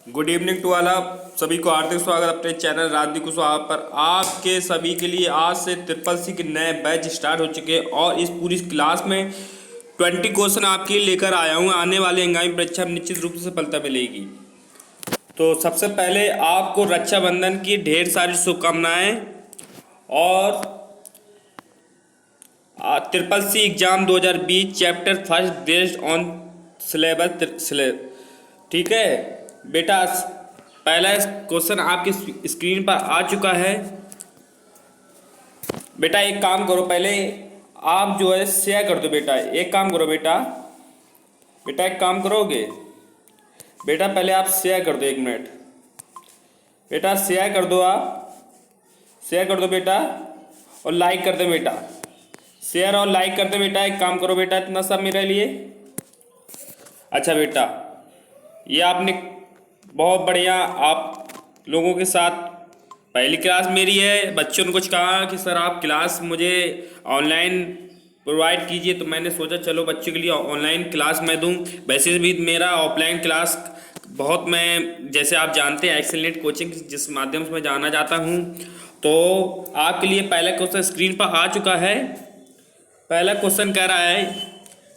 Good evening to all आप सभी को हार्दिक स्वागत अपने चैनल राजदीप कुशवाहा पर। आपके सभी के लिए आज से ट्रिपल सी के नए बैच स्टार्ट हो चुके हैं और इस पूरी क्लास में 20 क्वेश्चन आपके लिए लेकर आया हूँ। आने वाले आगामी परीक्षा में निश्चित रूप से सफलता मिलेगी। तो सबसे पहले आपको रक्षाबंधन की ढेर सारी शुभकामनाएं और triple C exam 2020 chapter first based on syllabus. ठीक है बेटा, पहला क्वेश्चन आपकी स्क्रीन पर आ चुका है। बेटा एक काम करो, पहले आप जो है शेयर कर दो। बेटा एक काम करो, बेटा एक काम करोगे बेटा, पहले आप शेयर कर दो। 1 मिनट बेटा, शेयर कर दो, आप शेयर कर दो बेटा, और लाइक कर दो बेटा। शेयर और लाइक कर दो बेटा। एक काम करो बेटा, इतना सब मेरे लिए। अच्छा बेटा, ये आपने बहुत बढ़िया, आप लोगों के साथ पहली क्लास मेरी है। बच्चों ने कुछ कहा कि सर आप क्लास मुझे ऑनलाइन प्रोवाइड कीजिए, तो मैंने सोचा चलो बच्चों के लिए ऑनलाइन क्लास मैं दूं। वैसे भी मेरा ऑफलाइन क्लास बहुत, मैं जैसे आप जानते हैं एक्सेलेंट कोचिंग जिस माध्यम से मैं जाना जाता हूं। तो आपके लिए पहला क्वेश्चन स्क्रीन पर आ चुका है। पहला क्वेश्चन कह रहा है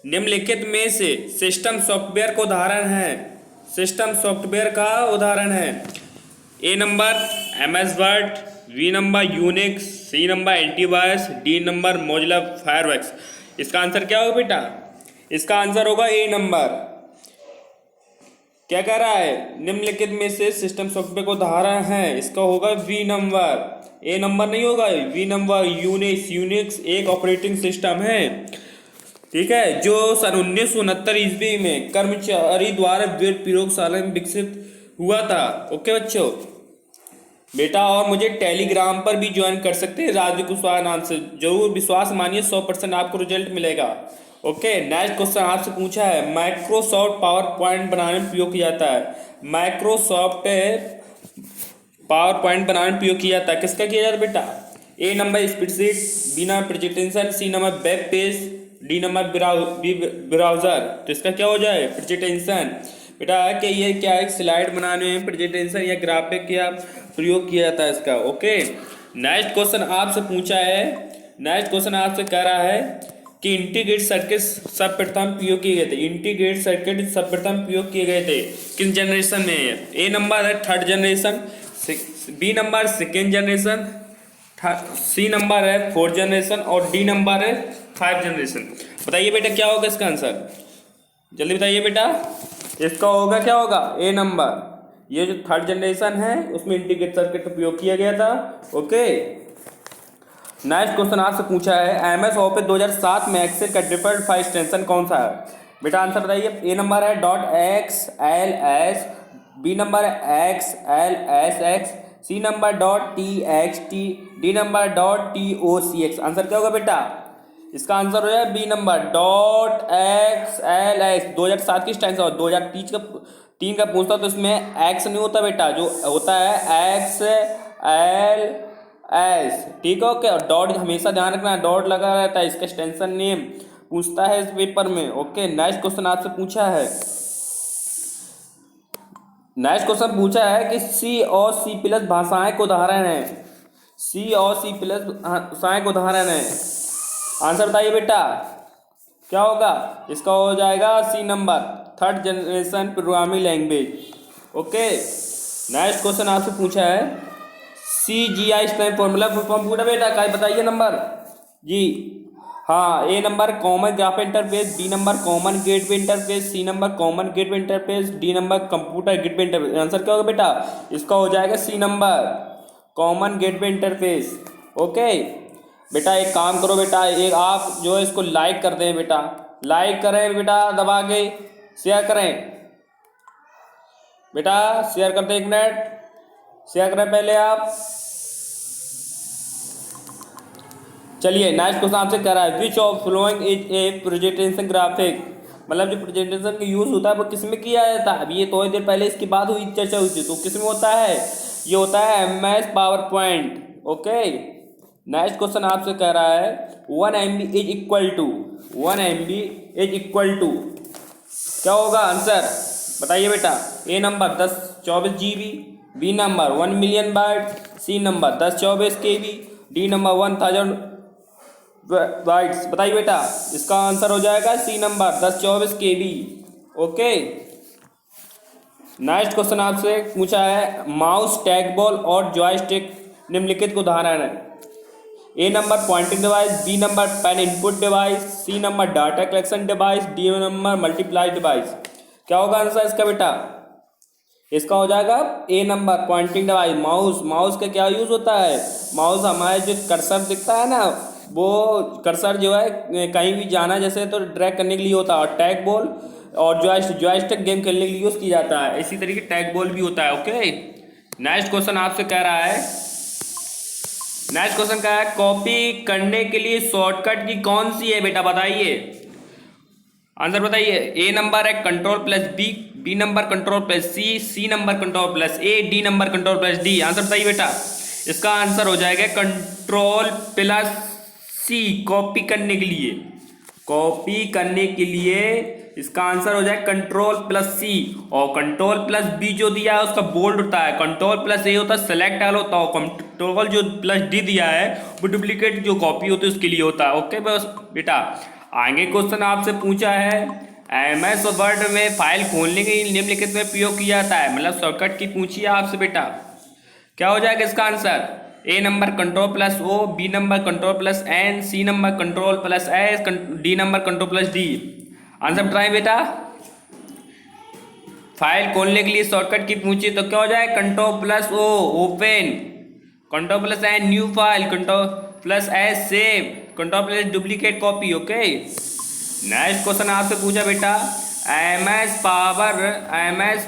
निम्नलिखित में से सिस्टम सॉफ्टवेयर का उदाहरण है। सिस्टम सॉफ्टवेयर का उदाहरण है। A number MS word, B number Unix, C number antivirus, D number Mozilla fireworks. इसका आंसर क्या होगा बेटा? इसका आंसर होगा ए नंबर। क्या कह रहा है? निम्नलिखित में से सिस्टम सॉफ्टवेयर का उदाहरण है, इसका होगा वी नंबर। ए नंबर नहीं होगा, वी नंबर। यूनिक्स एक ऑपरेटिंग सिस्टम है, ठीक है, जो सन 1969 ईस्वी में कर्मचारी द्वारा प्रयोगशाला में विकसित हुआ था। ओके बच्चों बेटा, और मुझे टेलीग्राम पर भी ज्वाइन कर सकते हैं राजदीप कुशवाहा नाम से। जरूर विश्वास मानिए, 100% आपको रिजल्ट मिलेगा। ओके, नेक्स्ट क्वेश्चन आपसे पूछा है माइक्रोसॉफ्ट पावर पॉइंट बनाने में प्रयोग किया जाता है। माइक्रोसॉफ्ट पावर पॉइंट बनाने में प्रयोग किया जाता है, किसका किया जाता है बेटा? A number spreadsheet, B number presentation, C number web page, D number browser. तो इसका क्या हो जाए? प्रेजेंटेशन। बेटा कि ये क्या है, स्लाइड बनाने में प्रेजेंटेशन या ग्राफिक का प्रयोग किया जाता है इसका। ओके, नेक्स्ट क्वेश्चन आपसे पूछा है। नेक्स्ट क्वेश्चन आपसे कह रहा है कि इंटीग्रेटेड सर्किट सर्वप्रथम प्रयोग किए गए थे। इंटीग्रेटेड सर्किट सर्वप्रथम प्रयोग किए गए थे किस जनरेशन में? ए नंबर है 3rd generation, B number 2nd generation, C number है 4th जनरेशन, और डी नंबर है 5th जनरेशन। बताइए बेटा क्या होगा इसका आंसर? जल्दी बताइए बेटा, इसका होगा क्या होगा? A number. ये जो 3rd जनरेशन है उसमें इंटीग्रेटेड सर्किट का प्रयोग किया गया था। ओके, नेक्स्ट क्वेश्चन आपसे पूछा है MS ऑफिस 2007 में एक्सेल का डिफॉल्ट फाइल एक्सटेंशन कौन सा है? बेटा आंसर बताइए। ए नंबर है .XLS, बी नंबर है XLSX, C number .TXT, D number .TOCX। Answer क्या होगा बेटा? इसका आंसर हो जाए बी नंबर .XLS। 2007 की एक्सटेंशन और 2003 का पूछता तो इसमें एक्स नहीं होता बेटा, जो होता है XLS। ठीक है, ओके। और डॉट हमेशा ध्यान रखना, डॉट लगा रहता है, इसका एक्सटेंशन नेम पूछता है इस पेपर में। ओके, नेक्स्ट क्वेश्चन आपसे पूछा है। नेक्स्ट क्वेश्चन पूछा है कि C और C+ भाषाएं को उदाहरण है। C और C+ भाषाएं को उदाहरण है। आंसर बताइए बेटा क्या होगा? इसका हो जाएगा C number 3rd generation programming language. Okay, next question आपसे पूछा है CGI स्टैंड फॉर्मूला पूरा बेटा का बताइए नंबर जी। हाँ, A number common graph interface, B number common gateway interface, C number common gateway interface, D number computer gateway interface. Answer क्या होगा बेटा? इसका हो जाएगा C number common gateway interface. Okay बेटा, एक काम करो बेटा, एक आप जो है इसको लाइक कर दें बेटा, लाइक करें बेटा दबा के, शेयर करें बेटा, शेयर कर दें। 1 मिनट शेयर करें पहले आप। चलिए नेक्स्ट क्वेश्चन आपसे कह रहा है which of following is a presentation graphic. मतलब जो प्रेजेंटेशन का यूज होता है वो किस में किया जाता है? अभी ये थोड़ी देर पहले इसकी बात हुई, चर्चा हुई थी, तो किस में होता है? ये होता है MS power point. Okay, next question आपसे कह रहा है 1 MB इज इक्वल टू क्या होगा आंसर? बताइए बेटा। A number 1024 GB, B number 1 million byte, C number 1024 KB, D number 1000 bytes. बताइए बेटा, इसका आंसर हो जाएगा C number 1024 KB। Okay. Next question आपसे पूछा है, माउस, टैग बॉल और जॉयस्टिक निम्नलिखित को उदाहरण है। A number pointing device, B number pen input device, C number data collection device, D number multiply device. क्या होगा आंसर इसका बेटा? इसका हो जाएगा A number pointing device. Mouse, mouse का क्या यूज होता है? माउस हमारे जो कर्सर दिखता है ना, वो कर्सर जो है कहीं भी जाना जैसे तो ड्रैग करने के लिए होता है। और टैग बॉल और जॉयस्टिक गेम खेलने के लिए यूज किया जाता है। इसी तरीके टैग बॉल भी होता है। ओके। नेक्स्ट क्वेश्चन आपसे कह रहा है, नेक्स्ट क्वेश्चन क्या है, कॉपी करने के लिए शॉर्टकट की कौन सी है बेटा? बताइए, आंसर बताइए। ए नंबर है control plus B, B number control plus C, C number control plus A, D number control plus D. Answer बताइए बेटा। इसका आंसर हो जाएगा कंट्रोल प्लस सी, कॉपी करने के लिए। कॉपी करने के लिए इसका आंसर हो जाएगा कंट्रोल प्लस सी। और कंट्रोल प्लस बी जो दिया है उसका बोल्ड होता है। कंट्रोल प्लस ए होता है सेलेक्ट ऑल होता है। कंट्रोल जो प्लस डी दिया है वो डुप्लीकेट जो कॉपी होती है उसके लिए होता है। ओके बस बेटा। आगे क्वेश्चन आपसे पूछा है, MS वर्ड में फाइल खोलने के लिए निम्नलिखित में प्रयोग किया जाता है। मतलब शॉर्टकट की पूछी है आपसे बेटा। क्या हो जाएगा इसका answer? A number control plus O, B number control plus N, C number control plus S, D number control plus D. Answer बताएं बेटा। फाइल खोलने के लिए शॉर्टकट की पूछी तो क्या हो जाएगा? Control plus O open, control plus N new file, control plus S save, control plus duplicate copy. Okay. Next question आपसे पूछा बेटा, MS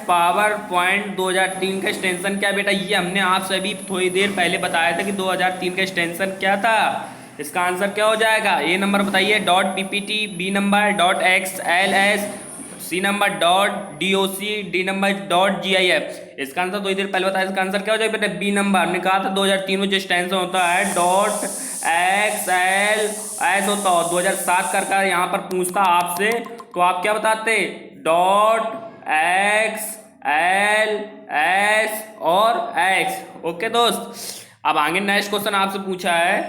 पावर पॉइंट 2003 का एक्सटेंशन क्या बेटा? ये हमने आपसे अभी थोड़ी देर पहले बताया था कि 2003 का एक्सटेंशन क्या था। इसका आंसर क्या हो जाएगा? ए नंबर बताइए .ppt, B number .xls, C number .doc, D number .gif। इसका आंसर थोड़ी देर पहले बताया। इसका आंसर क्या हो जाएगा बेटा? B number. हमने कहा था 2003 में जो एक्सटेंशन होता है .xls होता है। 2007 का यहाँ पर पूछता आपसे तो आप क्या बताते? .xls और x। ओके दोस्त। अब आगे नेक्स्ट क्वेश्चन आपसे पूछा है,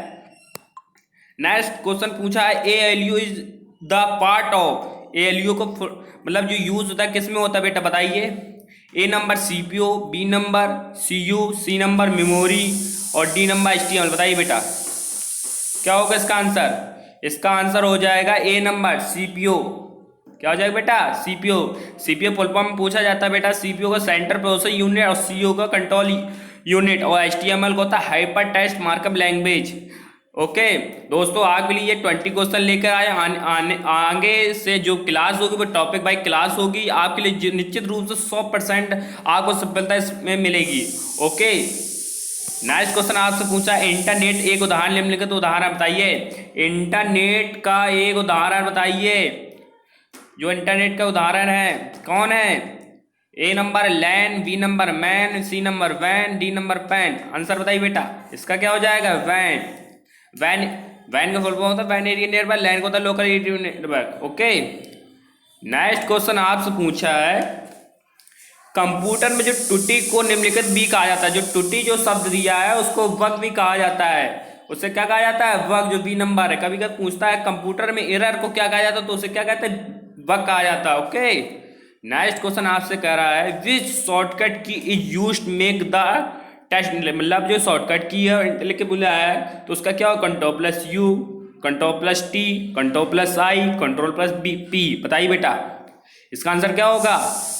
नेक्स्ट क्वेश्चन पूछा है, ALU is the part of. ALU को मतलब जो यूज होता है किस में होता है बेटा? बताइए। A number CPU, B number CU, C number memory और डी नंबर HTML। बताइए बेटा क्या होगा इसका आंसर? इसका आंसर हो जाएगा ए नंबर CPU। क्या हो जाएगा बेटा? CPU फुल फॉर्म पूछा जाता है बेटा। CPU का सेंटर प्रोसेसर यूनिट और CU का कंट्रोल यूनिट और HTML को होता है hyper text markup language. Okay दोस्तों, आपके लिए 20 क्वेश्चन लेकर आए। आगे से जो क्लास होगी वो टॉपिक बाई क्लास होगी। आपके लिए निश्चित रूप से 100% आपको सफलता इसमें मिलेगी। ओके। नेक्स्ट क्वेश्चन आपसे पूछा, इंटरनेट एक उदाहरण निम्नलिखित उदाहरण बताइए। इंटरनेट का एक उदाहरण बताइए। जो इंटरनेट का उदाहरण है कौन है? A number LAN, B number MAN, C number वैन, डी नंबर पैन। आंसर बताइए बेटा। इसका क्या हो जाएगा? वैन। वैन का फुल फॉर्म होता है वैन एरिया नेटवर्क, लैन को होता है local area network. Okay. Next question आपसे पूछा है, कंप्यूटर में जो टुटी को निम्नलिखित भी कहा जाता है। जो टुटी जो शब्द दिया है उसको वक भी कहा जाता है। उसे क्या कहा जाता है? वक। जो बी नंबर है, कभी कभी पूछता है कंप्यूटर में एरर को क्या कहा जाता है तो उसे क्या कहते हैं? वक कहा जाता है। ओके। नेक्स्ट क्वेश्चन आपसे कह रहा है, which shortcut key is used make the test. मतलब जो शॉर्टकट की है लिख के बोला है तो उसका क्या हो? Control plus U, control plus T, control plus I, control plus P। बताइए बेटा इसका आंसर क्या होगा?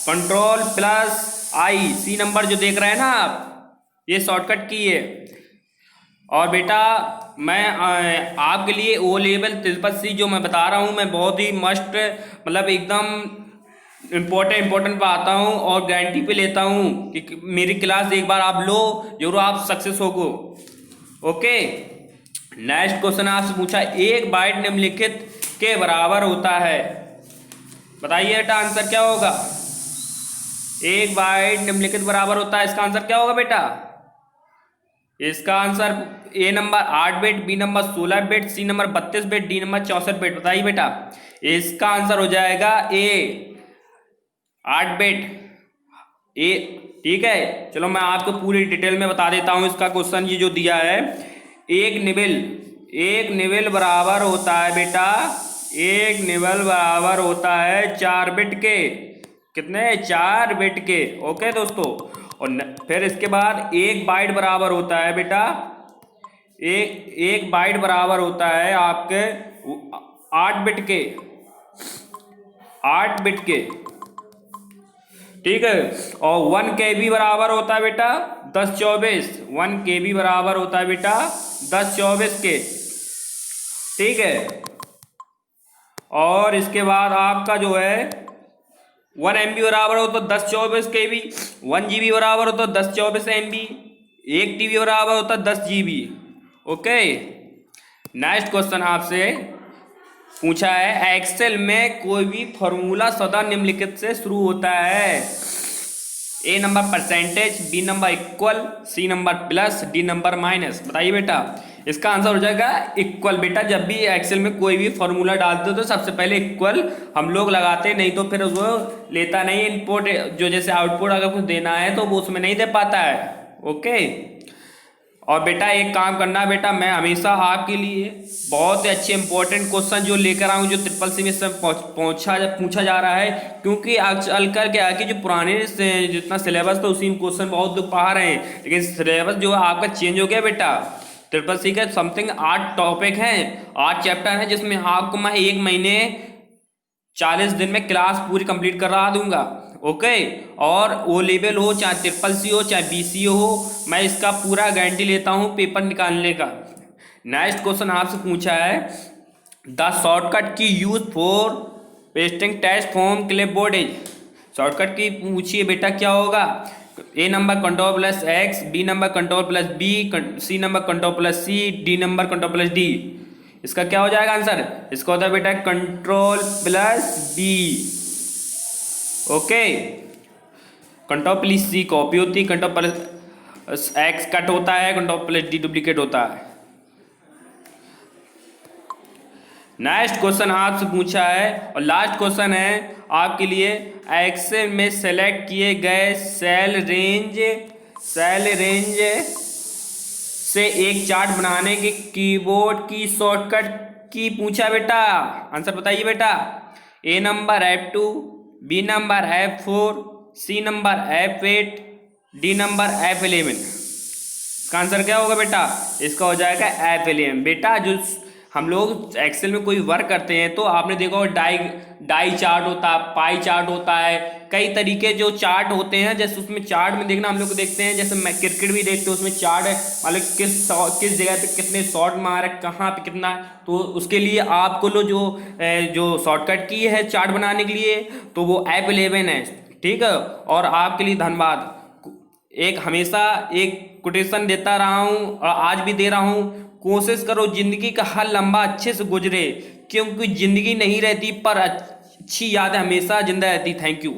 Control plus I। C number जो देख रहे हैं ना आप, ये शॉर्टकट की है। और बेटा मैं आपके लिए O लेवल तिलपत सी जो मैं बता रहा हूँ, मैं बहुत ही मस्ट मतलब एकदम इम्पोर्टेंट पढ़ाता हूँ और गारंटी पे लेता हूँ कि मेरी क्लास एक बार आप लो जरूर आप सक्सेस होगो। ओके। नेक्स्ट क्वेश्चन आपसे पूछा, एक बाइट निम्नलिखित के बराबर होता है। बताइए बेटा आंसर क्या होगा? एक बाइट निम्नलिखित बराबर होता है। इसका आंसर क्या होगा बेटा? इसका answer A number 8 bit, B number 16 bit, C number 32 bit, D number 64 bit. बताइए बेटा इसका आंसर हो जाएगा ए 8 बिट ए, ठीक है। चलो मैं आपको पूरी डिटेल में बता देता हूं इसका क्वेश्चन। ये जो दिया है, एक निबल बराबर होता है बेटा, एक निबल बराबर होता है 4 बिट के। कितने? 4 बिट के। ओके दोस्तों। और फिर इसके बाद एक बाइट बराबर होता है बेटा, एक बाइट बराबर होता है आपके 8 बिट के, 8 बिट के, ठीक है। और 1 KB बराबर होता है बेटा 1024, 1 KB बराबर होता है बेटा 1024 के, ठीक है। और इसके बाद आपका जो है 1 MB बराबर हो तो 1024 KB, 1 GB बराबर हो तो 1024 MB, 1 TB बराबर होता है 10 GB। ओके। नेक्स्ट क्वेश्चन आपसे पूछा है, एक्सेल में कोई भी फॉर्मूला सदा निम्नलिखित से शुरू होता है। A number percentage, B number equal, C number plus, D number minus. बताइए बेटा। इसका आंसर हो जाएगा इक्वल। बेटा जब भी एक्सेल में कोई भी फॉर्मूला डालते हो तो सबसे पहले इक्वल हम लोग लगाते, नहीं तो फिर वो लेता नहीं इनपुट, जो जैसे आउटपुट अगर कुछ देना है तो वो उसमें नहीं दे पाता है। ओके। और बेटा एक काम करना बेटा, मैं हमेशा आपके लिए बहुत ही अच्छे इंपॉर्टेंट क्वेश्चन जो लेकर आऊँ, जो ट्रिपल सी में सब पूछा जा रहा है। क्योंकि आजकल क्या है कि जो पुराने जितना सिलेबस था उसी में क्वेश्चन बहुत लोग पढ़ा रहे हैं, लेकिन सिलेबस जो है आपका चेंज हो गया बेटा। ट्रिपल सी का समथिंग 8 टॉपिक हैं, 8 चैप्टर हैं, जिसमें आपको मैं 1 महीने 40 दिन में क्लास पूरी कंप्लीट करा दूंगा। ओके। और ओ लेवल हो चाहे ट्रिपल सी हो चाहे BCA हो, मैं इसका पूरा गारंटी लेता हूं पेपर निकालने का। नेक्स्ट क्वेश्चन आपसे पूछा है, the shortcut key use for pasting text from clipboard is. Shortcut key पूछिए बेटा क्या होगा। A number Ctrl+X, B number Ctrl+B, C number Ctrl+C, D number Ctrl+D। इसका क्या हो जाएगा आंसर? इसका होता है बेटा Ctrl+B। ओके। Ctrl+C कॉपी होती है, Ctrl+X कट होता है, Ctrl+D डुप्लीकेट होता है। नेक्स्ट क्वेश्चन आपसे पूछा है और लास्ट क्वेश्चन है आपके लिए, एक्सेल में सेलेक्ट किए गए सेल रेंज से एक चार्ट बनाने के कीबोर्ड की शॉर्टकट की पूछा बेटा। आंसर बताइए बेटा। A number F2, B number F4, C number F8, D number F11। इसका आंसर क्या होगा बेटा? इसका हो जाएगा F11। बेटा जो हम लोग एक्सेल में कोई वर्क करते हैं तो आपने देखा डाई चार्ट होता है, पाई चार्ट होता है, कई तरीके जो चार्ट होते हैं। जैसे उसमें चार्ट में देखना हम लोग देखते हैं, जैसे मैं क्रिकेट भी देखते हैं, उसमें चार्ट है मतलब किस जगह पे कितने शॉट मारे, कहाँ पे कितना। तो उसके लिए आपको जो शॉर्टकट की है चार्ट बनाने के लिए तो वो F11 है, ठीक है। और आपके लिए धन्यवाद। एक हमेशा एक कोटेशन देता रहा हूँ और आज भी दे रहा हूँ, कोशिश करो जिंदगी का हर लम्बा अच्छे से गुजरे, क्योंकि जिंदगी नहीं रहती पर अच्छी यादें हमेशा जिंदा रहती। Thank you.